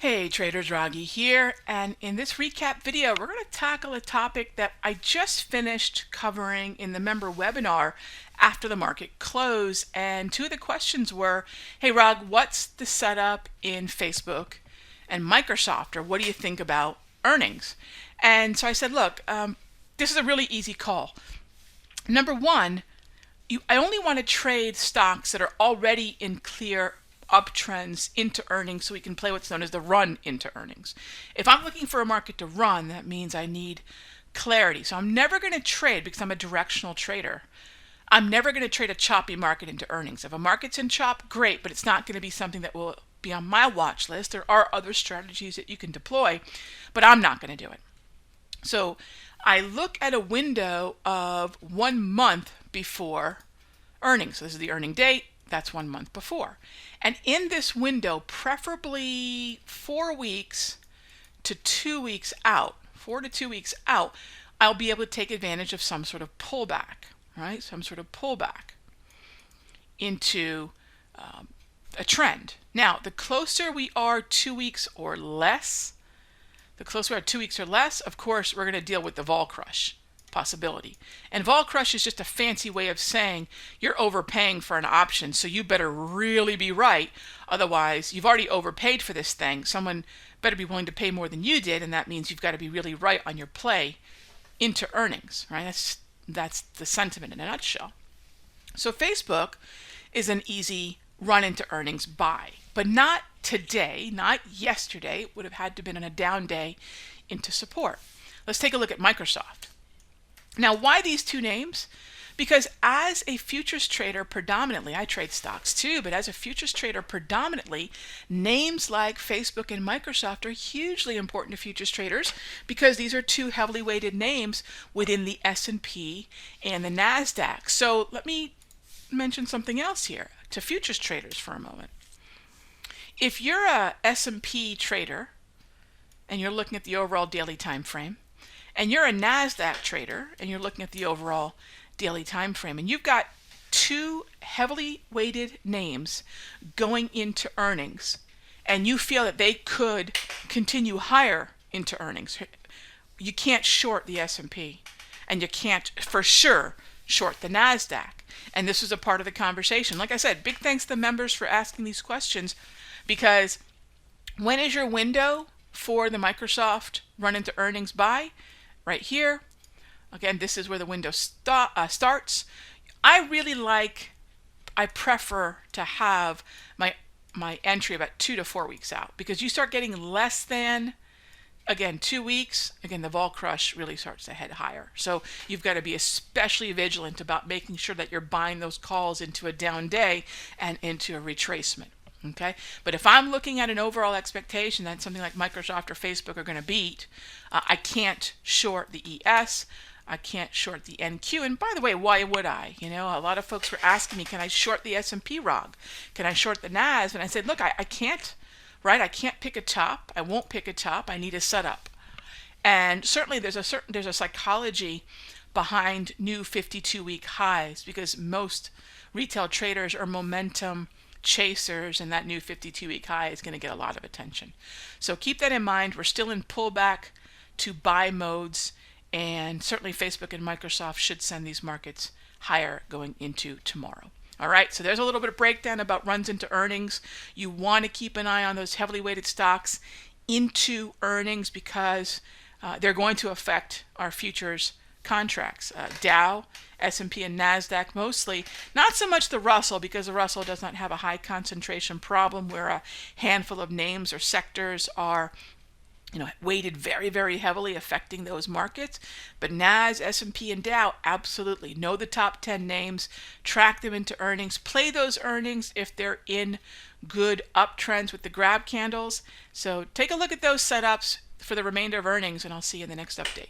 Hey traders, Raghee here, and in this recap video we're going to tackle a topic that I just finished covering in the member webinar after the market closed. And two of the questions were, hey Rag, what's the setup in Facebook and Microsoft, or what do you think about earnings? And so I said, look, this is a really easy call. Number one, I only want to trade stocks that are already in clear uptrends into earnings, so we can play what's known as the run into earnings. If I'm looking for a market to run, that means I need clarity. So I'm never going to trade, because I'm a directional trader, I'm never going to trade a choppy market into earnings. If a market's in chop, great, but it's not going to be something that will be on my watch list. There are other strategies that you can deploy, but I'm not going to do it. So I look at a window of 1 month before earnings. So this is the earning date. That's 1 month before. And in this window, preferably 4 weeks to 2 weeks out, 4 to 2 weeks out, I'll be able to take advantage of some sort of pullback, right? Some sort of pullback into a trend. Now, the closer we are 2 weeks or less, of course, we're going to deal with the vol crush possibility. And vol crush is just a fancy way of saying you're overpaying for an option, so you better really be right. Otherwise, you've already overpaid for this thing. Someone better be willing to pay more than you did, and that means you've got to be really right on your play into earnings, right? That's the sentiment in a nutshell. So Facebook is an easy run into earnings buy, but not today, not yesterday. It would have had to have been on a down day into support. Let's take a look at Microsoft. Now, why these two names? Because as a futures trader predominantly, I trade stocks too, but as a futures trader predominantly, names like Facebook and Microsoft are hugely important to futures traders, because these are two heavily weighted names within the S&P and the NASDAQ. So let me mention something else here to futures traders for a moment. If you're a S&P trader and you're looking at the overall daily time frame, and you're a NASDAQ trader and you're looking at the overall daily time frame, and you've got two heavily weighted names going into earnings, and you feel that they could continue higher into earnings, you can't short the S&P, and you can't for sure short the NASDAQ. And this was a part of the conversation. Like I said, big thanks to the members for asking these questions, because when is your window for the Microsoft run into earnings buy? Right here. Again, this is where the window starts. I prefer to have my entry about 2 to 4 weeks out, because you start getting less than, again, 2 weeks, again, the vol crush really starts to head higher. So you've got to be especially vigilant about making sure that you're buying those calls into a down day and into a retracement. Okay, but if I'm looking at an overall expectation that something like Microsoft or Facebook are going to beat, I can't short the ES, I can't short the NQ. And by the way, why would I? You know, a lot of folks were asking me, can I short the S&P ROG? Can I short the NAS? And I said, look, I can't, right? I can't pick a top. I won't pick a top. I need a setup. And certainly there's a psychology behind new 52-week highs, because most retail traders are momentum chasers, and that new 52-week high is going to get a lot of attention. So keep that in mind. We're still in pullback to buy modes, and certainly Facebook and Microsoft should send these markets higher going into tomorrow. All right, so there's a little bit of breakdown about runs into earnings. You want to keep an eye on those heavily weighted stocks into earnings, because they're going to affect our futures contracts. Dow, S&P, and NASDAQ mostly. Not so much the Russell, because the Russell does not have a high concentration problem where a handful of names or sectors are, weighted very, very heavily, affecting those markets. But NAS, S&P, and Dow, absolutely. Know the top 10 names, track them into earnings, play those earnings if they're in good uptrends with the grab candles. So take a look at those setups for the remainder of earnings, and I'll see you in the next update.